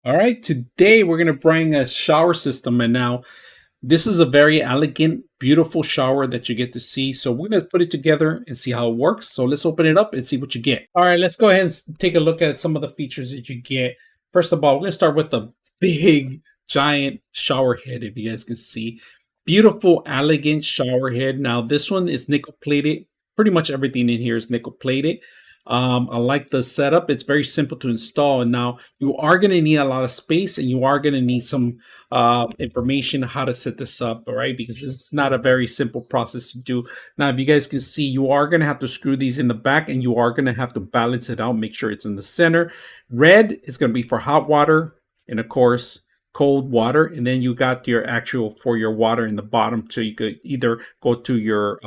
All right, today we're going to bring a shower system. And now this is a very elegant, beautiful shower that you get to see. So we're going to put it together and see how it works. So let's open it up and see what you get. All right, let's go ahead and take a look at some of the features that you get. First of all, we're going to start with the big, giant shower head, if you guys can see. Beautiful, elegant shower head. Now this one is nickel plated. Pretty much everything in here is nickel plated. I like the setup. It's very simple to install. And now you are going to need a lot of space, and you are going to need some information how to set this up. All right, because this is not a very simple process to do. Now, if you guys can see, you are going to have to screw these in the back, and you are going to have to balance it out. Make sure it's in the center. Red is going to be for hot water, and of course, cold water. And then you got your actual for your water in the bottom, so you could either go to your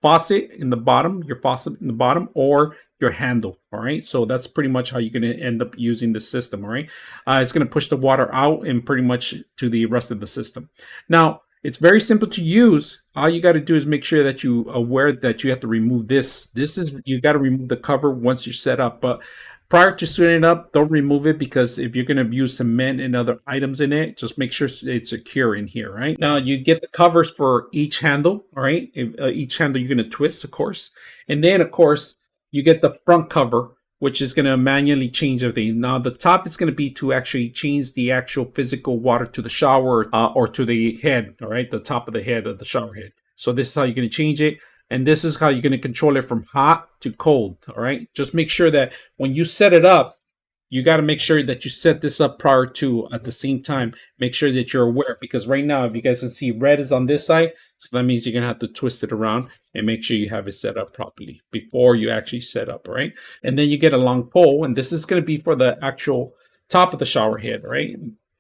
faucet in the bottom, or your handle. All right, so that's pretty much how you're going to end up using the system. All right, it's going to push the water out and pretty much to the rest of the system. Now it's very simple to use. All you got to do is make sure that you are aware that you have to remove this. You got to remove the cover once you're set up, but prior to setting it up, don't remove it, because if you're going to use cement and other items in it, just make sure it's secure in here. Right now, you get the covers for each handle. All right, each handle you're going to twist, of course, and then of course you get the front cover, which is going to manually change everything. Now the top is going to be to actually change the actual physical water to the shower or to the head. All right, the top of the head of the shower head. So this is how you're going to change it. And this is how you're going to control it from hot to cold. All right, just make sure that when you set it up, you got to make sure that you set this up prior to, at the same time, make sure that you're aware, because right now, if you guys can see, red is on this side. So that means you're going to have to twist it around and make sure you have it set up properly before you actually set up. All right. And then you get a long pole, and this is going to be for the actual top of the shower head, right,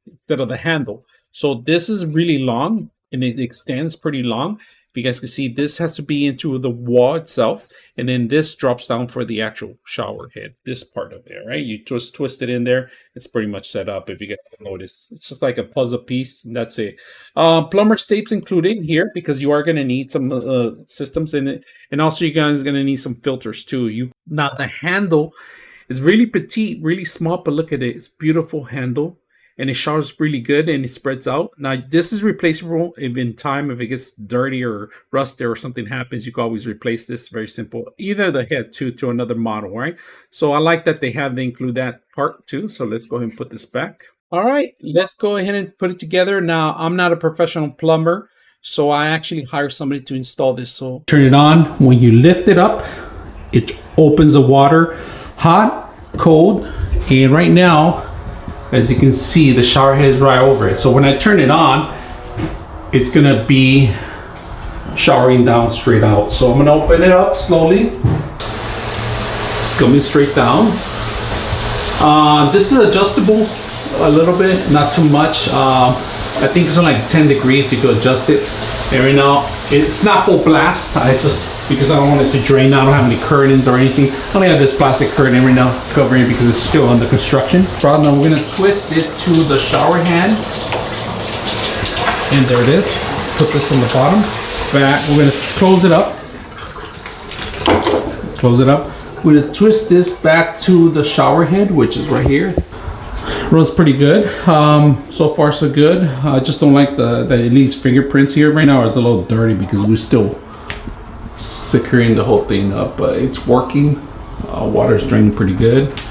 instead of the handle. So this is really long, and it extends pretty long. If you guys can see, this has to be into the wall itself, and then this drops down for the actual shower head, this part of it, right? You just twist it in there. It's pretty much set up. If you guys notice, it's just like a puzzle piece, and that's it. Plumber's tapes included here, because you are going to need some systems in it, and also you guys are going to need some filters too. Now the handle is really petite, really small, but look at it. It's beautiful handle. And it showers really good, and it spreads out. Now, this is replaceable if in time, if it gets dirty or rusty or something happens, you can always replace this. Very simple. Either the head to another model, right? So I like that they include that part too. So let's go ahead and put this back. All right, let's go ahead and put it together. Now, I'm not a professional plumber, so I actually hire somebody to install this. So turn it on. When you lift it up, it opens the water, hot, cold, and right now, as you can see, the shower head is right over it. So when I turn it on, it's gonna be showering down straight out. So I'm gonna open it up slowly. It's coming straight down. This is adjustable a little bit, not too much. I think it's on like 10 degrees. You can adjust it. And right now, it's not full blast. Because I don't want it to drain. I don't have any curtains or anything. I only have this plastic curtain right now covering it because it's still under construction. So now we're gonna twist this to the shower hand. And there it is. Put this on the bottom. Back. We're gonna close it up. Close it up. We're gonna twist this back to the shower head, which is right here. Runs pretty good. So far so good. I just don't like that it leaves fingerprints here. Right now it's a little dirty because we're still securing the whole thing up, but it's working. Water's draining pretty good.